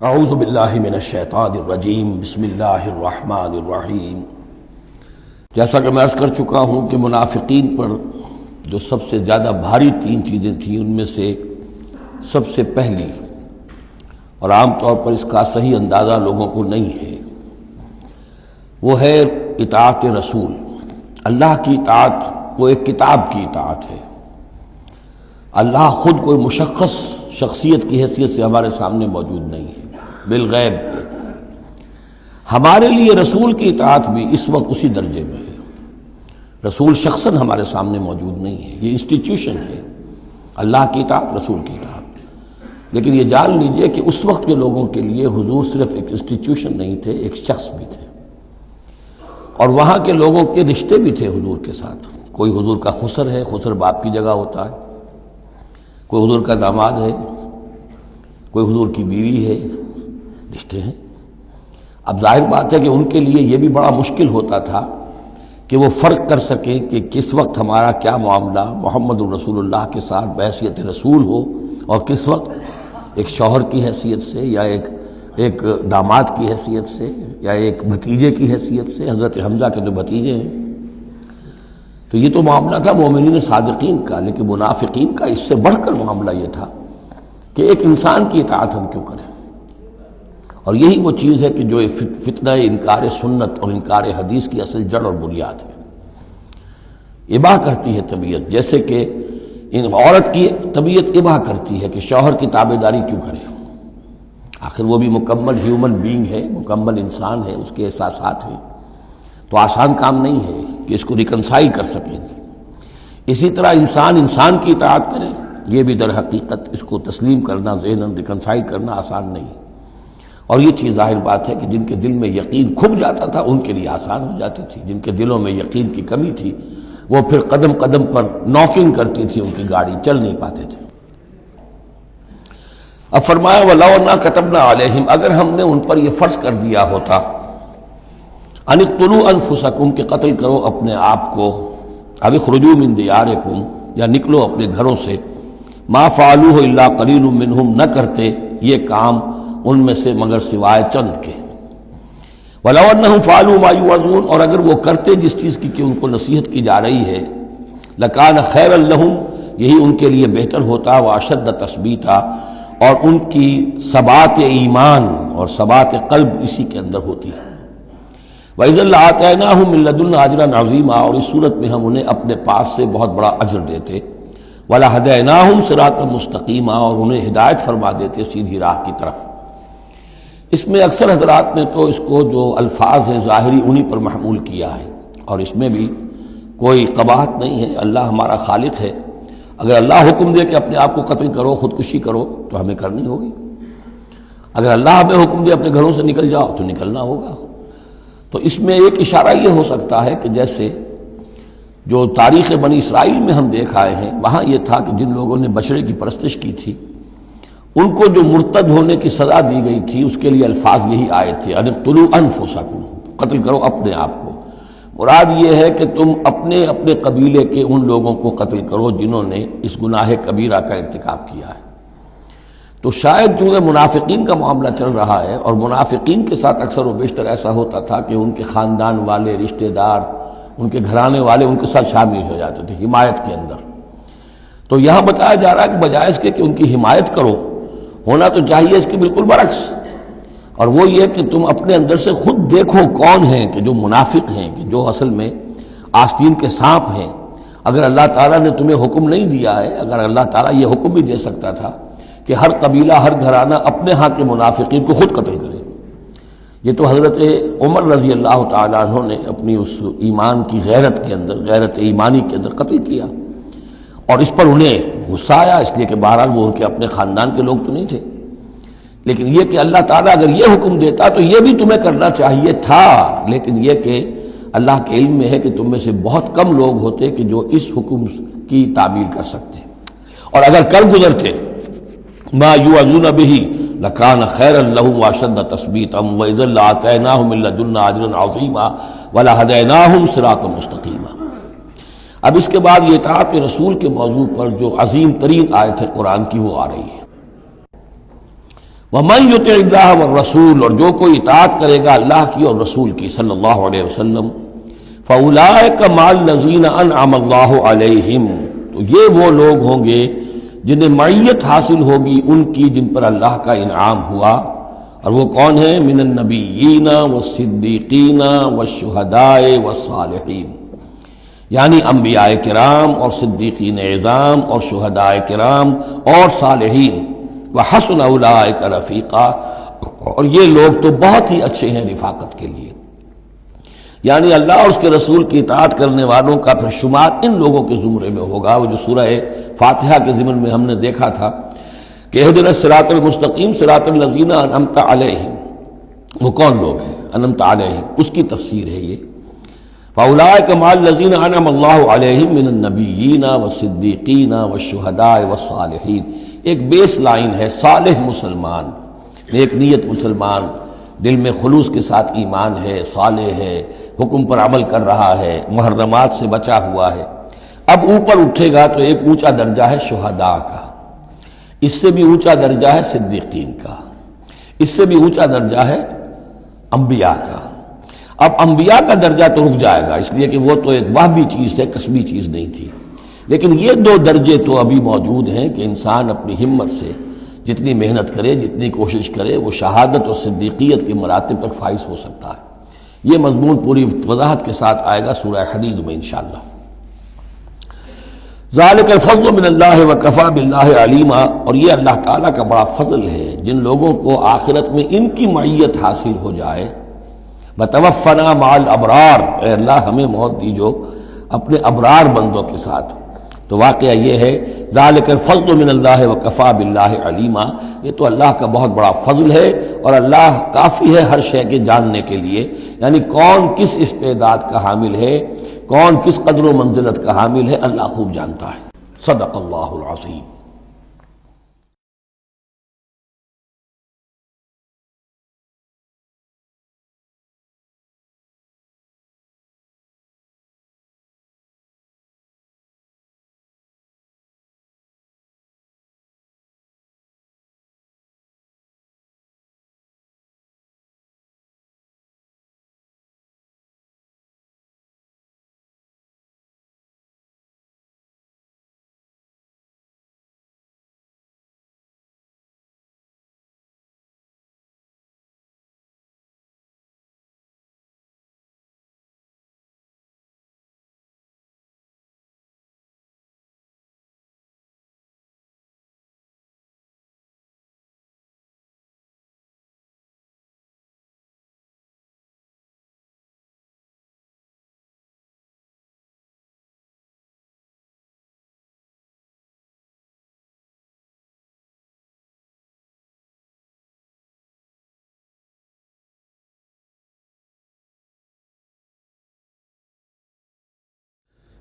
اعوذ باللہ من الشیطان الرجیم بسم اللہ الرحمن الرحیم۔ جیسا کہ میں عرض کر چکا ہوں کہ منافقین پر جو سب سے زیادہ بھاری تین چیزیں تھیں، ان میں سے سب سے پہلی اور عام طور پر اس کا صحیح اندازہ لوگوں کو نہیں ہے، وہ ہے اطاعت رسول۔ اللہ کی اطاعت وہ ایک کتاب کی اطاعت ہے۔ اللہ خود کوئی مشخص شخصیت کی حیثیت سے ہمارے سامنے موجود نہیں ہے، بالغیب ہے۔ ہمارے لیے رسول کی اطاعت بھی اس وقت اسی درجے میں ہے۔ رسول شخصاً ہمارے سامنے موجود نہیں ہے، یہ انسٹیٹیوشن ہے۔ اللہ کی اطاعت، رسول کی اطاعت۔ لیکن یہ جان لیجئے کہ اس وقت کے لوگوں کے لیے حضور صرف ایک انسٹیٹیوشن نہیں تھے، ایک شخص بھی تھے، اور وہاں کے لوگوں کے رشتے بھی تھے حضور کے ساتھ۔ کوئی حضور کا خسر ہے، خسر باپ کی جگہ ہوتا ہے، کوئی حضور کا داماد ہے، کوئی حضور کی بیوی ہے، رشتے ہیں۔ اب ظاہر بات ہے کہ ان کے لیے یہ بھی بڑا مشکل ہوتا تھا کہ وہ فرق کر سکیں کہ کس وقت ہمارا کیا معاملہ محمد الرسول اللہ کے ساتھ بحیثیت رسول ہو، اور کس وقت ایک شوہر کی حیثیت سے، یا ایک داماد کی حیثیت سے، یا ایک بھتیجے کی حیثیت سے۔ حضرت حمزہ کے جو بھتیجے ہیں، تو یہ تو معاملہ تھا مومنین صادقین کا، لیکن منافقین کا اس سے بڑھ کر معاملہ یہ تھا کہ ایک انسان کی اطاعت ہم کیوں کریں۔ اور یہی وہ چیز ہے کہ جو فتنہ انکار سنت اور انکار حدیث کی اصل جڑ اور بنیاد ہے۔ اباح کرتی ہے طبیعت، جیسے کہ عورت کی طبیعت اباح کرتی ہے کہ شوہر کی تابعداری کیوں کرے، آخر وہ بھی مکمل ہیومن بینگ ہے، مکمل انسان ہے، اس کے احساسات ہیں، تو آسان کام نہیں ہے کہ اس کو ریکنسائل کر سکیں۔ اسی طرح انسان کی اطاعت کرے، یہ بھی در حقیقت اس کو تسلیم کرنا، ذہناً ریکنسائل کرنا آسان نہیں۔ اور یہ چیز ظاہر بات ہے کہ جن کے دل میں یقین کھب جاتا تھا ان کے لیے آسان ہو جاتی تھی، جن کے دلوں میں یقین کی کمی تھی وہ پھر قدم قدم پر نوکنگ کرتی تھی، ان کی گاڑی چل نہیں پاتے تھے۔ اب فرمایا وَلَوْ أَنَّا كَتَبْنَا عَلَيْهِمْ، اگر ہم نے ان پر یہ فرض کر دیا ہوتا ان اقتلوا انفسکم، کہ قتل کرو اپنے آپ کو، او اخرجوا من دیارکم، یا نکلو اپنے گھروں سے، ما فعلوہ الا قلیل منہم، نہ کرتے یہ کام ان میں سے مگر سوائے چند کے۔ وَلَوْ أَنَّهُمْ فَعَلُوا مَا يُوعَظُونَ، اور اگر وہ کرتے جس چیز کی کہ ان کو نصیحت کی جا رہی ہے، لَكَانَ خَيْرًا لَهُمْ، یہی ان کے لیے بہتر ہوتا، وَأَشَدَّ تَثْبِيتًا، اور ان کی ثبات ایمان اور ثبات قلب اسی کے اندر ہوتی ہے۔ وَإِذًا لَآتَيْنَاهُم مِّن لَّدُنَّا أَجْرًا عَظِيمًا، اور اس صورت میں ہم انہیں اپنے پاس سے بہت بڑا اجر دیتے۔ وَلَهَدَيْنَاهُمْ صِرَاطًا مُسْتَقِيمًا، اور انہیں ہدایت فرما دیتے سیدھی راہ کی طرف۔ اس میں اکثر حضرات نے تو اس کو جو الفاظ ہیں ظاہری انہی پر محمول کیا ہے، اور اس میں بھی کوئی قباحت نہیں ہے۔ اللہ ہمارا خالق ہے، اگر اللہ حکم دے کہ اپنے آپ کو قتل کرو، خودکشی کرو، تو ہمیں کرنی ہوگی۔ اگر اللہ ہمیں حکم دے اپنے گھروں سے نکل جاؤ، تو نکلنا ہوگا۔ تو اس میں ایک اشارہ یہ ہو سکتا ہے کہ جیسے جو تاریخ بنی اسرائیل میں ہم دیکھ آئے ہیں، وہاں یہ تھا کہ جن لوگوں نے بچڑے کی پرستش کی تھی ان کو جو مرتد ہونے کی سزا دی گئی تھی، اس کے لیے الفاظ یہی آئے تھے، ان اقتلوا انفسکم، قتل کرو اپنے آپ کو۔ مراد یہ ہے کہ تم اپنے قبیلے کے ان لوگوں کو قتل کرو جنہوں نے اس گناہ کبیرہ کا ارتکاب کیا ہے۔ تو شاید چونکہ منافقین کا معاملہ چل رہا ہے، اور منافقین کے ساتھ اکثر و بیشتر ایسا ہوتا تھا کہ ان کے خاندان والے، رشتہ دار، ان کے گھرانے والے ان کے ساتھ شامل ہو جاتے تھے حمایت کے اندر۔ تو یہاں بتایا جا رہا ہے کہ بجائے اس کے کہ ان کی حمایت کرو، ہونا تو چاہیے اس کے بالکل برعکس، اور وہ یہ کہ تم اپنے اندر سے خود دیکھو کون ہیں کہ جو منافق ہیں، کہ جو اصل میں آستین کے سانپ ہیں۔ اگر اللہ تعالیٰ نے تمہیں حکم نہیں دیا ہے، اگر اللہ تعالیٰ یہ حکم بھی دے سکتا تھا کہ ہر قبیلہ، ہر گھرانہ اپنے ہاں کے منافقین کو خود قتل کرے، یہ تو حضرت عمر رضی اللہ تعالیٰ عنہ نے اپنی اس ایمان کی غیرت کے اندر، غیرت ایمانی کے اندر قتل کیا، اور اس پر انہیں غصہ آیا، اس لیے کہ بہرحال وہ ان کے اپنے خاندان کے لوگ تو نہیں تھے۔ لیکن یہ کہ اللہ تعالیٰ اگر یہ حکم دیتا تو یہ بھی تمہیں کرنا چاہیے تھا، لیکن یہ کہ اللہ کے علم میں ہے کہ تم میں سے بہت کم لوگ ہوتے کہ جو اس حکم کی تعمیل کر سکتے، اور اگر کر گزرتے ما یوعظون بہ لکان خیرا لہم واشد تثبیتا واذا لآتیناہم من لدنا اجرا عظیما ولہدیناہم صراطا مستقیما۔ اب اس کے بعد یہ اطاعت رسول کے موضوع پر جو عظیم ترین آیت ہے قرآن کی وہ آ رہی ہے۔ وَمَن يُطِعِ اللَّهَ وَالرَّسُولَ، اور جو کوئی اطاعت کرے گا اللہ کی اور رسول کی صلی اللہ علیہ وسلم، فَأُولَٰئِكَ مَعَ الَّذِينَ أَنْعَمَ اللَّهُ عَلَيْهِمْ، تو یہ وہ لوگ ہوں گے جنہیں معیت حاصل ہوگی ان کی جن پر اللہ کا انعام ہوا، اور وہ کون ہیں؟ من النبیین والصدیقین والشہداء والصالحین، یعنی انبیاء کرام اور صدیقین اعظام اور شہداء کرام اور صالحین، وحسن اولئک رفیقا، اور یہ لوگ تو بہت ہی اچھے ہیں رفاقت کے لیے، یعنی اللہ اور اس کے رسول کی اطاعت کرنے والوں کا پھر شمار ان لوگوں کے زمرے میں ہوگا، وہ جو سورہ فاتحہ کے ضمن میں ہم نے دیکھا تھا کہ اہدنا الصراط المستقیم صراط الذین انعمت علیہم، وہ کون لوگ ہیں انعمت علیہم، اس کی تفسیر ہے یہ فاولئک مع الذین انعم اللہ علیہم من النبیین والصدیقین والشہداء والصالحین۔ ایک بیس لائن ہے، صالح مسلمان، نیک نیت مسلمان، دل میں خلوص کے ساتھ ایمان ہے، صالح ہے، حکم پر عمل کر رہا ہے، محرمات سے بچا ہوا ہے۔ اب اوپر اٹھے گا تو ایک اونچا درجہ ہے شہداء کا، اس سے بھی اونچا درجہ ہے صدیقین کا، اس سے بھی اونچا درجہ ہے انبیاء کا۔ اب انبیاء کا درجہ تو رک جائے گا، اس لیے کہ وہ تو ایک وہبی چیز ہے، کسبی چیز نہیں تھی، لیکن یہ دو درجے تو ابھی موجود ہیں کہ انسان اپنی ہمت سے جتنی محنت کرے، جتنی کوشش کرے، وہ شہادت اور صدیقیت کے مراتب تک فائز ہو سکتا ہے۔ یہ مضمون پوری وضاحت کے ساتھ آئے گا سورہ حدید میں انشاءاللہ۔ ذالک الفضل من اللہ وکفی باللہ علیما، اور یہ اللہ تعالیٰ کا بڑا فضل ہے جن لوگوں کو آخرت میں ان کی معیت حاصل ہو جائے۔ وتوفنا مع الابرار، اے اللہ ہمیں موت دیجو اپنے ابرار بندوں کے ساتھ۔ تو واقعہ یہ ہے ذالک الفضل من اللہ وکفی باللہ علیما، یہ تو اللہ کا بہت بڑا فضل ہے، اور اللہ کافی ہے ہر شے کے جاننے کے لیے، یعنی کون کس استعداد کا حامل ہے، کون کس قدر و منزلت کا حامل ہے، اللہ خوب جانتا ہے۔ صدق اللہ العظیم۔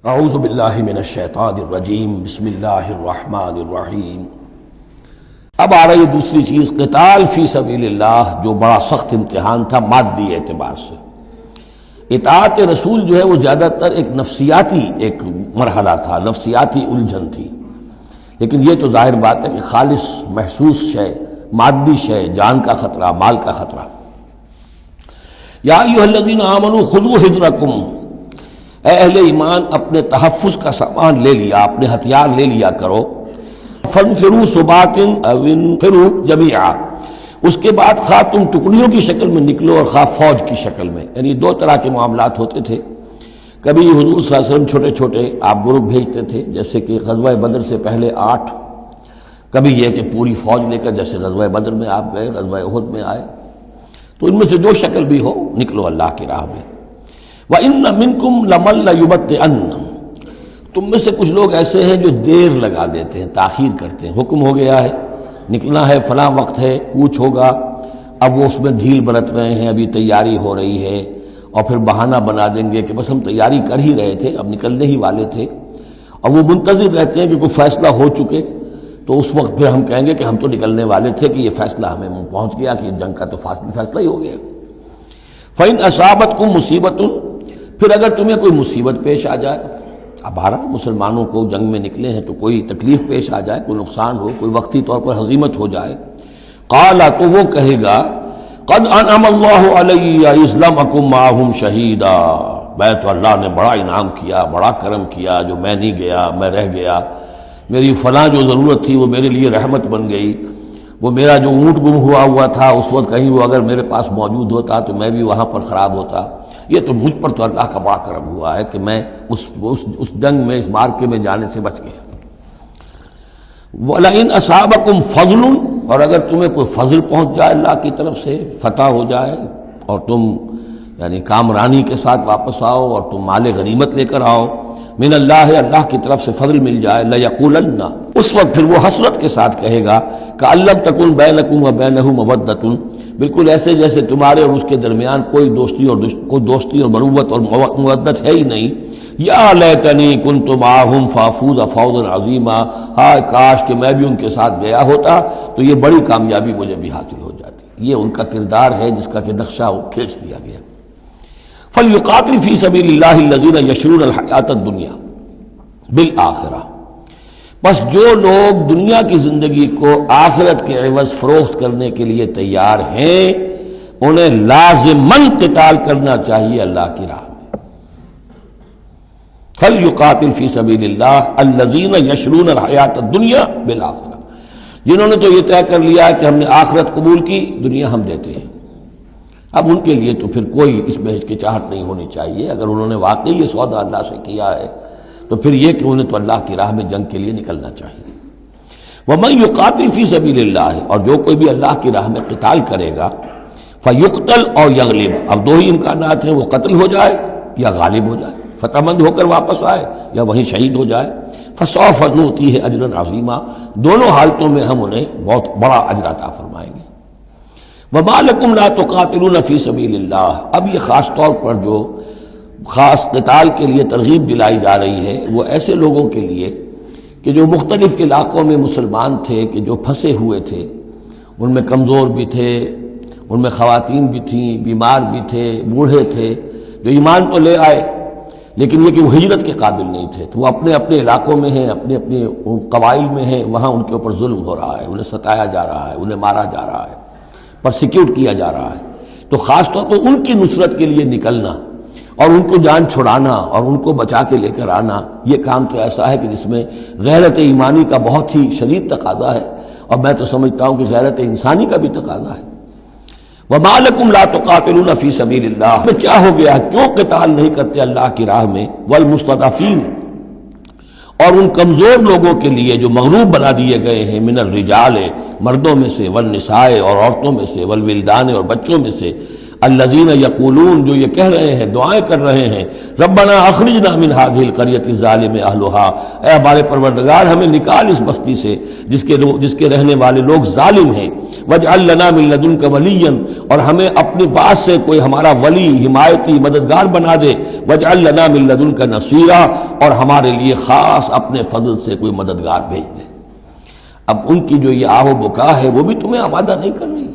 اعوذ باللہ من الشیطان الرجیم، بسم اللہ الرحمن الرحیم۔ اب آ رہی ہے دوسری چیز، قتال فی سبیل اللہ، جو بڑا سخت امتحان تھا مادی اعتبار سے۔ اطاعت رسول جو ہے وہ زیادہ تر ایک نفسیاتی ایک مرحلہ تھا، نفسیاتی الجھن تھی، لیکن یہ تو ظاہر بات ہے کہ خالص محسوس شے، مادی شے، جان کا خطرہ، مال کا خطرہ۔ یا ایھا الذین آمنوا خذوا حذرکم، اے اہل ایمان اپنے تحفظ کا سامان لے لیا، اپنے ہتھیار لے لیا کرو۔ فانفروا ثبات او انفروا جمیعا، اس کے بعد خواہ تم ٹکڑیوں کی شکل میں نکلو اور خواہ فوج کی شکل میں، یعنی دو طرح کے معاملات ہوتے تھے۔ کبھی حضور صلی اللہ علیہ وسلم چھوٹے چھوٹے آپ گروپ بھیجتے تھے، جیسے کہ غزوہ بدر سے پہلے 8، کبھی یہ کہ پوری فوج لے کر جیسے غزوہ بدر میں آپ گئے، غزوہ احد میں آئے، تو ان میں سے جو شکل بھی ہو نکلو اللہ کی راہ میں۔ وَإِنَّ مِنْكُمْ لَمَن لَيُبَطِّئَنَّ، تم میں سے کچھ لوگ ایسے ہیں جو دیر لگا دیتے ہیں، تاخیر کرتے ہیں۔ حکم ہو گیا ہے، نکلنا ہے، فلاں وقت ہے، کوچ ہوگا، اب وہ اس میں ڈھیل برت رہے ہیں، ابھی تیاری ہو رہی ہے، اور پھر بہانہ بنا دیں گے کہ بس ہم تیاری کر ہی رہے تھے، اب نکلنے ہی والے تھے، اور وہ منتظر رہتے ہیں کہ کوئی فیصلہ ہو چکے، تو اس وقت پھر ہم کہیں گے کہ ہم تو نکلنے والے تھے کہ یہ فیصلہ ہمیں پہنچ گیا کہ جنگ کا تو فیصلہ ہی ہو گیا۔ فَإِنْ أَصَابَتْكُمْ مُصِیبَةٌ، پھر اگر تمہیں کوئی مصیبت پیش آ جائے، اب بہرحال مسلمانوں کو جنگ میں نکلے ہیں تو کوئی تکلیف پیش آ جائے، کوئی نقصان ہو، کوئی وقتی طور پر ہزیمت ہو جائے، قال تو وہ کہے گا قد انعم اللہ علی اذ لم اکن معہم شہیدا، میں تو اللہ نے بڑا انعام کیا، بڑا کرم کیا، جو میں نہیں گیا، میں رہ گیا، میری فلاں جو ضرورت تھی وہ میرے لیے رحمت بن گئی، وہ میرا جو اونٹ گم ہوا تھا اس وقت کہیں وہ اگر میرے پاس موجود ہوتا تو میں بھی وہاں پر خراب ہوتا، یہ تو مجھ پر تو اللہ کا بڑا کرم ہوا ہے کہ میں اس جنگ میں، اس مارکے میں جانے سے بچ گیا۔ وَلَئِنْ أَصَابَكُمْ فَضْلٌ، اور اگر تمہیں کوئی فضل پہنچ جائے اللہ کی طرف سے، فتح ہو جائے اور تم یعنی کامرانی کے ساتھ واپس آؤ اور تم مال غنیمت لے کر آؤ، من اللہ، اللہ کی طرف سے فضل مل جائے، لَيَقُولَنَّ، اس وقت پھر وہ حسرت کے ساتھ کہے گا كَأَن لَّمْ تَكُن بَيْنَكُمْ وَبَيْنَهُ مَوَدَّةٌ، بالکل ایسے جیسے تمہارے اور اس کے درمیان کوئی دوستی اور مروت اور مودت ہے ہی نہیں۔ یا لیتنی کنت معہم فافوز فوزا عظیما، ہائے کاش کہ میں بھی ان کے ساتھ گیا ہوتا تو یہ بڑی کامیابی مجھے بھی حاصل ہو جاتی۔ یہ ان کا کردار ہے جس کا کہ نقشہ کھینچ دیا گیا۔ فلیقاتل فی سبیل اللہ الذین یشرون الحیاۃ الدنیا بالآخرہ، بس جو لوگ دنیا کی زندگی کو آخرت کے عوض فروخت کرنے کے لیے تیار ہیں انہیں لازماً قتال کرنا چاہیے اللہ کی راہ میں۔ فلیقاتل فی سبیل اللہ الذین یشرون الحیاۃ الدنیا بالآخرہ، جنہوں نے تو یہ طے کر لیا ہے کہ ہم نے آخرت قبول کی، دنیا ہم دیتے ہیں۔ اب ان کے لیے تو پھر کوئی اس میں ہچکچاہٹ نہیں ہونی چاہیے، اگر انہوں نے واقعی یہ سودا اللہ سے کیا ہے تو پھر یہ کہ انہیں تو اللہ کی راہ میں جنگ کے لیے نکلنا چاہیے۔ وَمَن يُقَاتِلْ فِي سَبِيلِ اللَّهِ، اور جو کوئی بھی اللہ کی راہ میں قتال کرے گا، فَيُقْتَلْ أَوْ يَغْلِبْ، اب دو ہی امکانات ہیں، وہ قتل ہو جائے یا غالب ہو جائے، فتح مند ہو کر واپس آئے یا وہیں شہید ہو جائے۔ فَسَوْفَ نُؤْتِيهِ أَجْرًا عَظِيمًا، دونوں حالتوں میں ہم انہیں بہت بڑا اجر عطا فرمائیں گے۔ وَمَا لَكُمْ لَا تُقَاتِلُونَ فِي سَبِيلِ اللَّهِ، اب یہ خاص طور پر جو خاص قتال کے لیے ترغیب دلائی جا رہی ہے وہ ایسے لوگوں کے لیے کہ جو مختلف علاقوں میں مسلمان تھے، کہ جو پھنسے ہوئے تھے، ان میں کمزور بھی تھے، ان میں خواتین بھی تھیں، بیمار بھی تھے، بوڑھے تھے، جو ایمان تو لے آئے لیکن یہ کہ وہ ہجرت کے قابل نہیں تھے، تو وہ اپنے اپنے علاقوں میں ہیں، اپنے اپنے قبائل میں ہیں، وہاں ان کے اوپر ظلم ہو رہا ہے، انہیں ستایا جا رہا ہے، انہیں مارا جا رہا ہے، پرسیکیوٹ کیا جا رہا ہے، تو خاص طور پر ان کی نصرت کے لیے نکلنا اور ان کو جان چھڑانا اور ان کو بچا کے لے کر آنا، یہ کام تو ایسا ہے کہ جس میں غیرت ایمانی کا بہت ہی شدید تقاضا ہے، اور میں تو سمجھتا ہوں کہ غیرت انسانی کا بھی تقاضا ہے۔ وَمَا لَكُمْ لَا تُقَاتِلُونَ فِي سَبِيلِ اللَّهِ، میں کیا ہو گیا، کیوں قتال نہیں کرتے اللہ کی راہ میں؟ وَالْمُسْتَضْعَفِينَ، اور ان کمزور لوگوں کے لیے جو مغلوب بنا دیے گئے ہیں، من الرجال، مردوں میں سے، والنساء، اور عورتوں میں سے، والولدان، اور بچوں میں سے، الذین یقولون، جو یہ کہہ رہے ہیں، دعائیں کر رہے ہیں، ربنا اخرجنا من هذه القرية الظالم اهلها، اے ہمارے پروردگار ہمیں نکال اس بستی سے جس کے رہنے والے لوگ ظالم ہیں، واجعل لنا من لدنك وليا، اور ہمیں اپنے پاس سے کوئی ہمارا ولی، حمایتی، مددگار بنا دے، واجعل لنا من لدنك نصيرا، اور ہمارے لیے خاص اپنے فضل سے کوئی مددگار بھیج دے۔ اب ان کی جو یہ آہ و بکا ہے وہ بھی تمہیں آمادہ نہیں کر رہی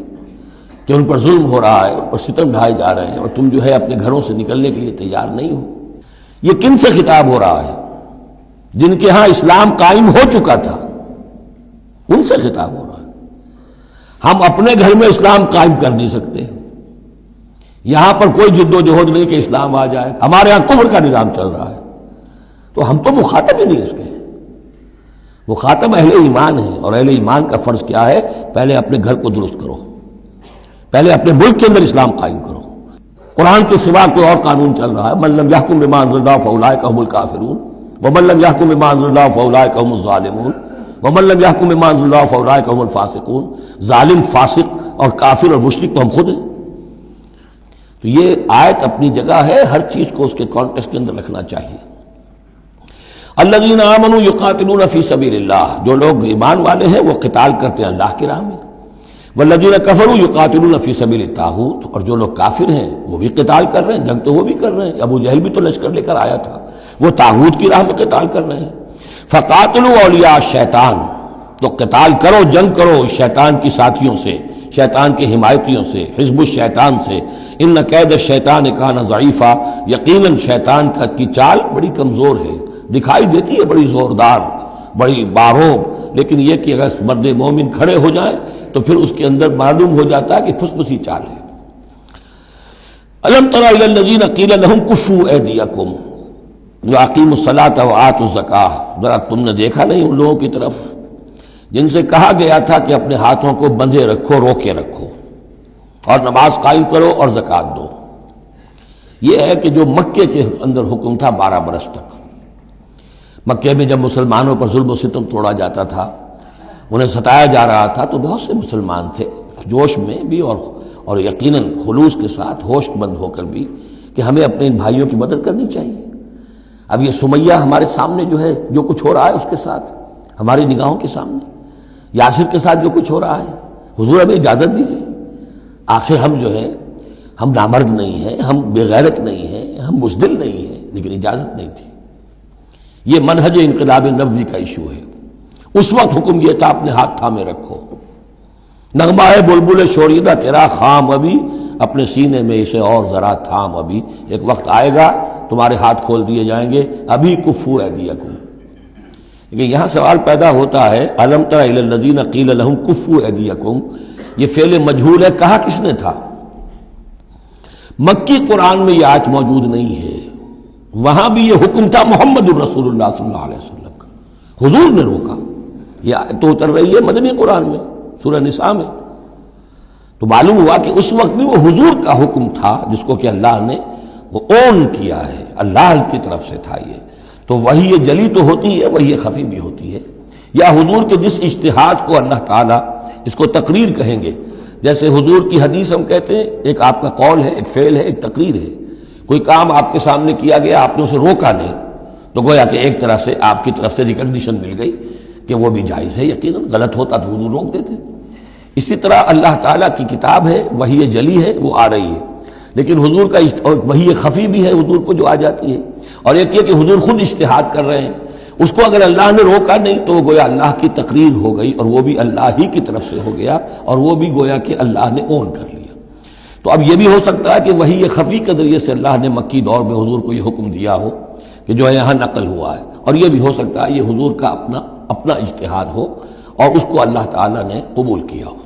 کہ ان پر ظلم ہو رہا ہے، ان پر ستم ڈھائے جا رہے ہیں، اور تم جو ہے اپنے گھروں سے نکلنے کے لیے تیار نہیں ہو۔ یہ کن سے خطاب ہو رہا ہے؟ جن کے ہاں اسلام قائم ہو چکا تھا، ان سے خطاب ہو رہا ہے۔ ہم اپنے گھر میں اسلام قائم کر نہیں سکتے، یہاں پر کوئی جد و جہد نہیں کہ اسلام آ جائے، ہمارے ہاں کفر کا نظام چل رہا ہے، تو ہم تو مخاطب ہی نہیں اس کے۔ مخاطب اہل ایمان ہیں، اور اہل ایمان کا فرض کیا ہے؟ پہلے اپنے گھر کو درست کرو، پہلے اپنے ملک کے اندر اسلام قائم کرو۔ قرآن کے سوا کوئی اور قانون چل رہا ہے، من لم يحكم بما انزل الله فاولئك هم الكافرون ومن لم يحكم بما انزل الله فاولئك هم الظالمون ومن لم يحكم بما انزل الله فاولئك هم الفاسقون۔ ظالم، فاسق اور کافر اور مشرک تو ہم خود ہیں۔ تو یہ آیت اپنی جگہ ہے، ہر چیز کو اس کے کانٹیکسٹ کے اندر رکھنا چاہیے۔ الذین آمنوا یقاتلون فی سبیل اللہ، جو لوگ ایمان والے ہیں وہ قتال کرتے ہیں اللہ کی راہ میں۔ والذین کفروا یقاتلون فی سبیل الطاغوت، اور جو لوگ کافر ہیں وہ بھی قتال کر رہے ہیں، جنگ تو وہ بھی کر رہے ہیں، ابو جہل بھی تو لشکر لے کر آیا تھا، وہ طاغوت کی راہ میں قتال کر رہے ہیں۔ فقاتلوا اولیاء الشیطان، تو قتال کرو، جنگ کرو شیطان کی ساتھیوں سے، شیطان کے حمایتیوں سے، حزب الشیطان سے۔ ان کید الشیطان کان ضعیفا، یقیناً شیطان کی چال بڑی کمزور ہے، دکھائی دیتی ہے بڑی زوردار، بڑی باروب، لیکن یہ کہ اگر مرد مومن کھڑے ہو جائیں تو پھر اس کے اندر معلوم ہو جاتا ہے کہ پھسپسی چال ہے۔ الم تر الی الذین قیل لهم کفوا ایدیکم واقیموا الصلاۃ وآتوا الزکاۃ، ذرا تم نے دیکھا نہیں ان لوگوں کی طرف جن سے کہا گیا تھا کہ اپنے ہاتھوں کو بندھے رکھو، روکے رکھو، اور نماز قائم کرو اور زکوٰۃ دو۔ یہ ہے کہ جو مکے کے اندر حکم تھا 12 برس تک، مکے میں جب مسلمانوں پر ظلم و ستم توڑا جاتا تھا، انہیں ستایا جا رہا تھا، تو بہت سے مسلمان تھے جوش میں بھی اور یقیناً خلوص کے ساتھ ہوش مند ہو کر بھی کہ ہمیں اپنے ان بھائیوں کی مدد کرنی چاہیے۔ اب یہ سمیہ ہمارے سامنے جو ہے، جو کچھ ہو رہا ہے اس کے ساتھ ہماری نگاہوں کے سامنے، یاسر کے ساتھ جو کچھ ہو رہا ہے، حضور ہمیں اجازت دیجیے۔ آخر ہم جو ہے، ہم نامرد نہیں ہیں، ہم بے غیرت نہیں ہیں، ہم بزدل نہیں ہیں، لیکن اجازت نہیں تھی۔ یہ منہج انقلاب نبوی کا ایشو ہے۔ اس وقت حکم یہ تھا اپنے ہاتھ تھامے رکھو، نغمہ ہے بلبل شوریدہ تیرا خام ابھی، اپنے سینے میں اسے اور ذرا تھام ابھی، ایک وقت آئے گا تمہارے ہاتھ کھول دیے جائیں گے، ابھی کفوا ایدیکم۔ لیکن یہاں سوال پیدا ہوتا ہے، الم تر الی الذین قیل لهم کفوا ایدیکم، یہ فعل مجہول ہے، کہا کس نے تھا؟ مکی قرآن میں یہ آیت موجود نہیں ہے، وہاں بھی یہ حکم تھا محمد الرسول اللہ صلی اللہ علیہ وسلم کا، حضور نے روکا۔ یہ آیت تو اتر رہی ہے مدنی قرآن میں، سورہ نساء میں، تو معلوم ہوا کہ اس وقت بھی وہ حضور کا حکم تھا جس کو کہ اللہ نے وہ اون کیا ہے، اللہ کی طرف سے تھا یہ۔ تو وہی یہ جلی تو ہوتی ہے، وہی یہ خفی بھی ہوتی ہے، یا حضور کے جس اجتہاد کو اللہ تعالیٰ اس کو تقریر کہیں گے، جیسے حضور کی حدیث ہم کہتے ہیں، ایک آپ کا قول ہے، ایک فعل ہے، ایک تقریر ہے۔ کوئی کام آپ کے سامنے کیا گیا، آپ نے اسے روکا نہیں، تو گویا کہ ایک طرح سے آپ کی طرف سے ریکگنیشن مل گئی کہ وہ بھی جائز ہے، یقیناً غلط ہوتا تو حضور روک دیتے۔ اسی طرح اللہ تعالیٰ کی کتاب ہے، وحی جلی ہے، وہ آ رہی ہے، لیکن حضور کا وحی خفی بھی ہے حضور کو جو آ جاتی ہے، اور ایک یہ کہ حضور خود اجتہاد کر رہے ہیں، اس کو اگر اللہ نے روکا نہیں تو گویا اللہ کی تقریر ہو گئی، اور وہ بھی اللہ ہی کی طرف سے ہو گیا، اور وہ بھی گویا کہ اللہ نے اون کر لیا۔ تو اب یہ بھی ہو سکتا ہے کہ وحی خفی کے ذریعے سے اللہ نے مکی دور میں حضور کو یہ حکم دیا ہو کہ جو ہے یہاں نقل ہوا ہے، اور یہ بھی ہو سکتا ہے یہ حضور کا اپنا اجتہاد ہو اور اس کو اللہ تعالیٰ نے قبول کیا ہو۔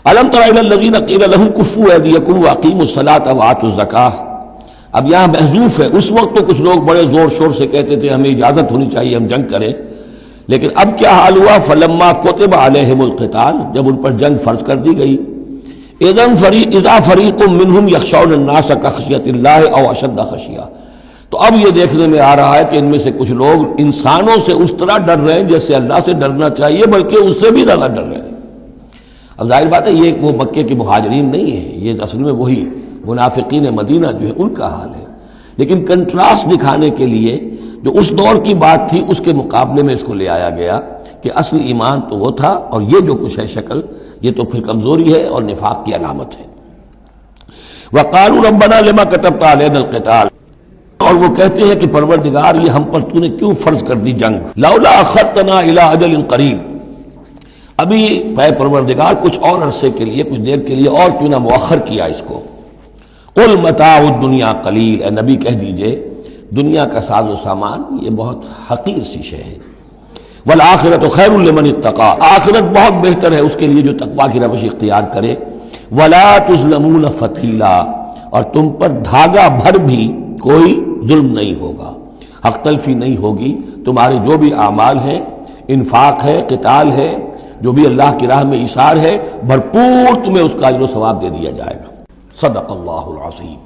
الم تر الی الذین قیل لهم کفوا ایدیکم واقیموا الصلاۃ وآتوا الزکاۃ، اب یہاں محذوف ہے، اس وقت تو کچھ لوگ بڑے زور شور سے کہتے تھے ہمیں اجازت ہونی چاہیے ہم جنگ کریں، لیکن اب کیا حال ہوا؟ فلما کتب علیہم القتال، جب ان پر جنگ فرض کر دی گئی، اذا فریق منہم یخشون الناس کخشیۃ اللہ او اشد خشیہ، تو اب یہ دیکھنے میں آ رہا ہے کہ ان میں سے کچھ لوگ انسانوں سے اس طرح ڈر رہے ہیں جیسے اللہ سے ڈرنا چاہیے، بلکہ اس سے بھی زیادہ ڈر رہے ہیں۔ اب ظاہر بات ہے یہ وہ مکے کے مہاجرین نہیں ہیں، یہ اصل میں وہی منافقین مدینہ جو ہے ان کا حال ہے، لیکن کنٹراسٹ دکھانے کے لیے جو اس دور کی بات تھی اس کے مقابلے میں اس کو لے آیا گیا کہ اصل ایمان تو وہ تھا، اور یہ جو کچھ ہے شکل یہ تو پھر کمزوری ہے اور نفاق کی علامت ہے۔ وَقَالُوا رَبَّنَا لِمَا كَتَبْتَ عَلَيْنَا الْقِتَالَ، اور وہ کہتے ہیں کہ پروردگار یہ ہم پر تو نے کیوں فرض کر دی جنگ، لولا اخرتنا الی اجل قریب، ابھی اے پروردگار کچھ اور عرصے کے لیے، کچھ دیر کے لیے اور کیوں نہ مؤخر کیا اس کو۔ قل متاع الدنیا قلیل، اے نبی کہہ دیجئے دنیا کا ساز و سامان یہ بہت حقیر سی شے ہے، والآخرۃ خیر لمن اتقی، آخرت بہت بہتر ہے اس کے لیے جو تقویٰ کی روش اختیار کرے، ولا تظلمون فتیلا، اور تم پر دھاگا بھر بھی کوئی ظلم نہیں ہوگا، حق تلفی نہیں ہوگی، تمہارے جو بھی اعمال ہیں، انفاق ہے، قتال ہے، جو بھی اللہ کی راہ میں ایثار ہے، بھرپور تمہیں اس کا اجر و ثواب دے دیا جائے گا۔ صدق اللہ العظیم۔